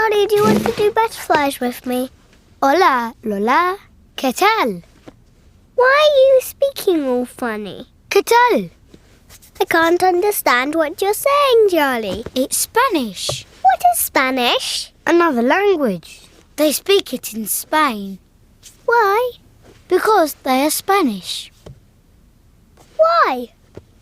Charlie, do you want to do butterflies with me? Hola, Lola. ¿Qué tal? Why are you speaking all funny? ¿Qué tal? I can't understand what you're saying, Charlie. It's Spanish. What is Spanish? Another language. They speak it in Spain. Why? Because they are Spanish. Why?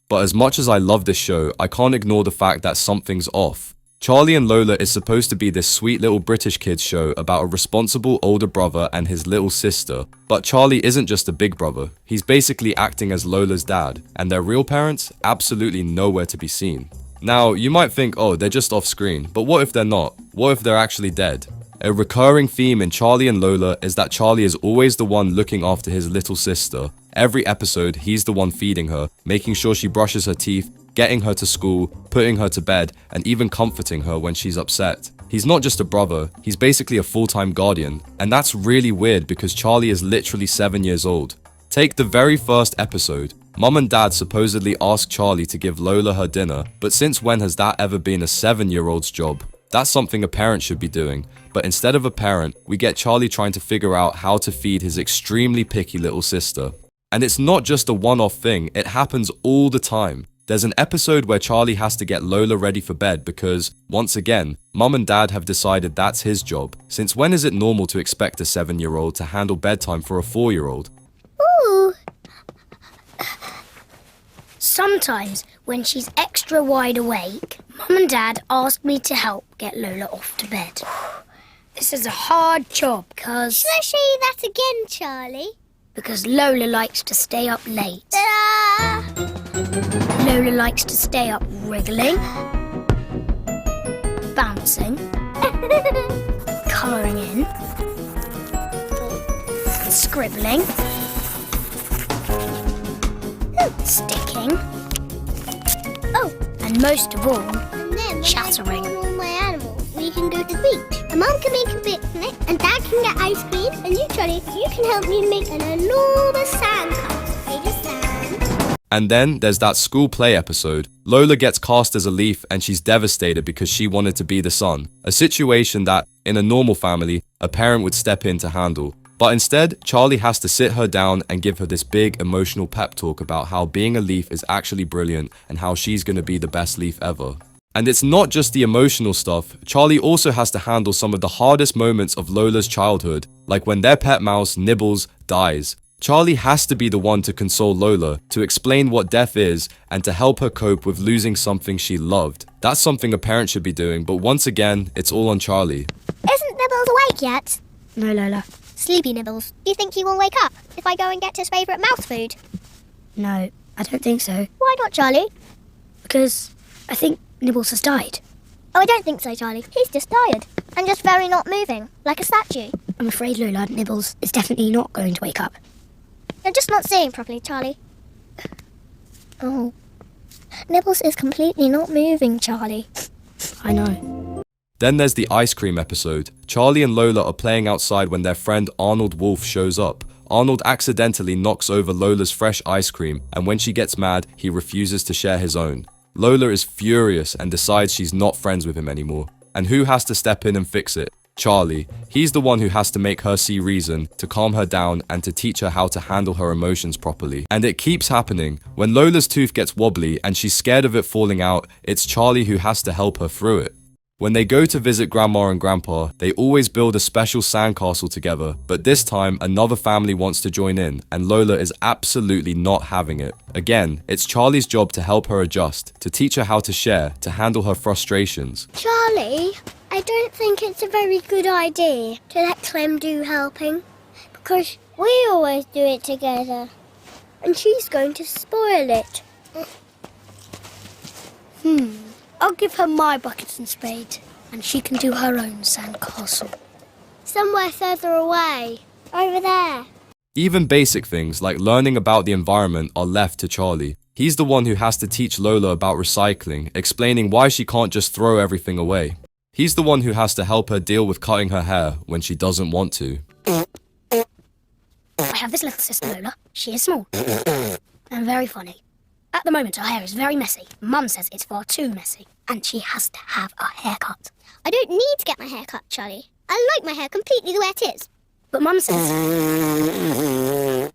But as much as I love this show, I can't ignore the fact that something's off. Charlie and Lola is supposed to be this sweet little British kids show about a responsible older brother and his little sister. But Charlie isn't just a big brother. He's basically acting as Lola's dad, and their real parents absolutely nowhere to be seen. Now, you might think, oh, they're just off screen, but what if they're not? What if they're actually dead? A recurring theme in Charlie and Lola is that Charlie is always the one looking after his little sister. Every episode, he's the one feeding her, making sure she brushes her teeth, getting her to school, putting her to bed, and even comforting her when she's upset. He's not just a brother, he's basically a full-time guardian, and that's really weird because Charlie is literally 7 years old. Take the very first episode. Mum and Dad supposedly asked Charlie to give Lola her dinner, but since when has that ever been a 7-year-old's job? That's something a parent should be doing, but instead of a parent, we get Charlie trying to figure out how to feed his extremely picky little sister. And it's not just a one-off thing, it happens all the time. There's an episode where Charlie has to get Lola ready for bed because, once again, Mum and Dad have decided that's his job. Since when is it normal to expect a 7-year-old to handle bedtime for a 4-year-old? Ooh. Sometimes, when she's extra wide awake, Mum and Dad ask me to help get Lola off to bed. This is a hard job because... Should I show you that again, Charlie? Because Lola likes to stay up late. Ta-da! Lola likes to stay up wriggling, bouncing, colouring in, scribbling, sticking, and most of all, And then chattering. when I call all my animals, we can go to the beach. And Mum can make a picnic, and Dad can get ice cream, and you, Charlie, you can help me make an enormous sandcastle made of sand. And then there's that school play episode. Lola gets cast as a leaf and she's devastated because she wanted to be the sun. A situation that, in a normal family, a parent would step in to handle. But instead, Charlie has to sit her down and give her this big emotional pep talk about how being a leaf is actually brilliant and how she's going to be the best leaf ever. And it's not just the emotional stuff, Charlie also has to handle some of the hardest moments of Lola's childhood, like when their pet mouse, Nibbles, dies. Charlie has to be the one to console Lola, to explain what death is, and to help her cope with losing something she loved. That's something a parent should be doing, but once again, it's all on Charlie. Isn't Nibbles awake yet? No, Lola. Sleepy Nibbles. Do you think he will wake up if I go and get his favourite mouse food? No, I don't think so. Why not, Charlie? Because I think Nibbles has died. Oh, I don't think so, Charlie. He's just tired and just very not moving, like a statue. I'm afraid, Lola, Nibbles is definitely not going to wake up. You're just not seeing properly, Charlie. Oh. Nibbles is completely not moving, Charlie. I know. Then there's the ice cream episode. Charlie and Lola are playing outside when their friend Arnold Wolf shows up. Arnold accidentally knocks over Lola's fresh ice cream, and when she gets mad, he refuses to share his own. Lola is furious and decides she's not friends with him anymore. And who has to step in and fix it? Charlie. He's the one who has to make her see reason, to calm her down, and to teach her how to handle her emotions properly. And it keeps happening. When Lola's tooth gets wobbly and she's scared of it falling out, it's Charlie who has to help her through it. When they go to visit Grandma and Grandpa, they always build a special sandcastle together, but this time another family wants to join in, and Lola is absolutely not having it. Again, it's Charlie's job to help her adjust, to teach her how to share, to handle her frustrations. Charlie, I don't think it's a very good idea to let Clem do helping, because we always do it together, and she's going to spoil it. I'll give her my bucket and spade, and she can do her own sandcastle. Somewhere further away, over there. Even basic things like learning about the environment are left to Charlie. He's the one who has to teach Lola about recycling, explaining why she can't just throw everything away. He's the one who has to help her deal with cutting her hair when she doesn't want to. I have this little sister, Lola. She is small and very funny. At the moment, her hair is very messy. Mum says it's far too messy. and she has to have a haircut. I don't need to get my hair cut, Charlie. I like my hair completely the way it is. But Mum says...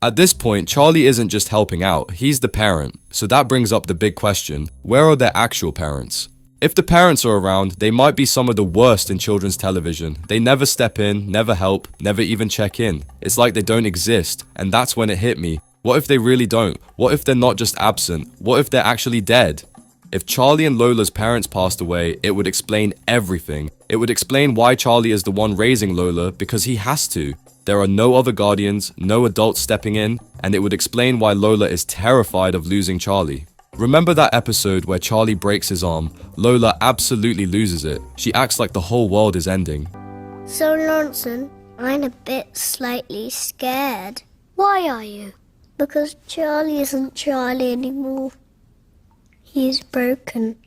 At this point, Charlie isn't just helping out, he's the parent. So that brings up the big question, where are their actual parents? If the parents are around, they might be some of the worst in children's television. They never step in, never help, never even check in. It's like they don't exist, and that's when it hit me. What if they really don't? What if they're not just absent? What if they're actually dead? If Charlie and Lola's parents passed away, it would explain everything. It would explain why Charlie is the one raising Lola, because he has to. There are no other guardians, no adults stepping in, and it would explain why Lola is terrified of losing Charlie. Remember that episode where Charlie breaks his arm? Lola absolutely loses it. She acts like the whole world is ending. So, Lawrence, I'm a bit slightly scared. Why are you? Because Charlie isn't Charlie anymore. He's broken.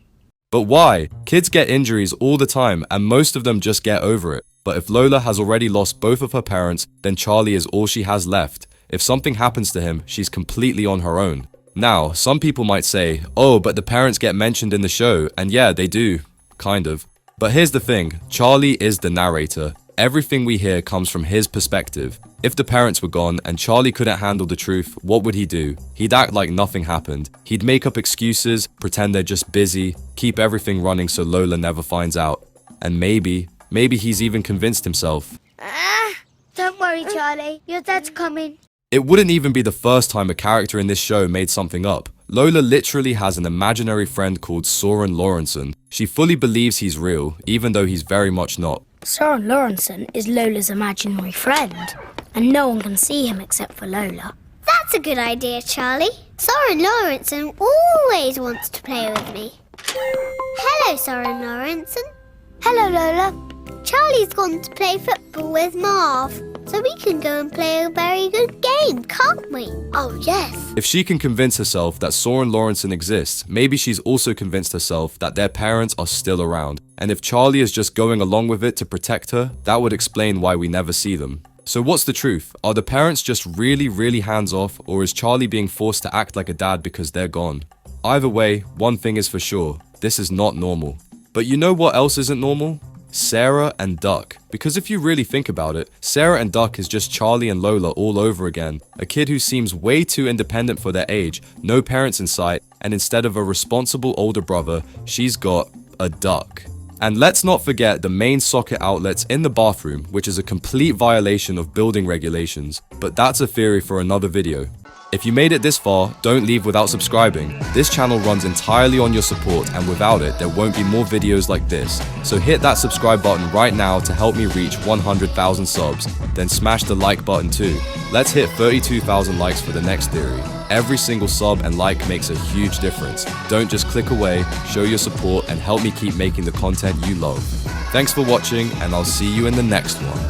But why? Kids get injuries all the time, and most of them just get over it. But if Lola has already lost both of her parents, then Charlie is all she has left. If something happens to him, she's completely on her own. Now, some people might say, oh, but the parents get mentioned in the show, and yeah, they do. Kind of. But here's the thing, Charlie is the narrator. Everything we hear comes from his perspective. If the parents were gone and Charlie couldn't handle the truth, what would he do? He'd act like nothing happened. He'd make up excuses, pretend they're just busy, keep everything running so Lola never finds out. And maybe he's even convinced himself. Don't worry, Charlie. Your dad's coming. It wouldn't even be the first time a character in this show made something up. Lola literally has an imaginary friend called Soren Lorentzen. She fully believes he's real, even though he's very much not. Soren Lorentzen is Lola's imaginary friend, and no one can see him except for Lola. That's a good idea, Charlie. Soren Lorentzen always wants to play with me. Hello, Soren Lorentzen. Hello, Lola. Charlie's gone to play football with Marv, so we can go and play a very good game, can't we? Oh, yes. If she can convince herself that Soren Lorentzen exists, maybe she's also convinced herself that their parents are still around. And if Charlie is just going along with it to protect her, that would explain why we never see them. So what's the truth? Are the parents just really hands-off, or is Charlie being forced to act like a dad because they're gone? Either way, one thing is for sure, this is not normal. But you know what else isn't normal? Sarah and Duck. Because if you really think about it, Sarah and Duck is just Charlie and Lola all over again. A kid who seems way too independent for their age, no parents in sight, and instead of a responsible older brother, she's got a duck. And let's not forget the main socket outlets in the bathroom, which is a complete violation of building regulations. But that's a theory for another video. If you made it this far, don't leave without subscribing. This channel runs entirely on your support, and without it, there won't be more videos like this. So hit that subscribe button right now to help me reach 100,000 subs. Then smash the like button too. Let's hit 32,000 likes for the next theory. Every single sub and like makes a huge difference. Don't just click away, show your support, and help me keep making the content you love. Thanks for watching, and I'll see you in the next one.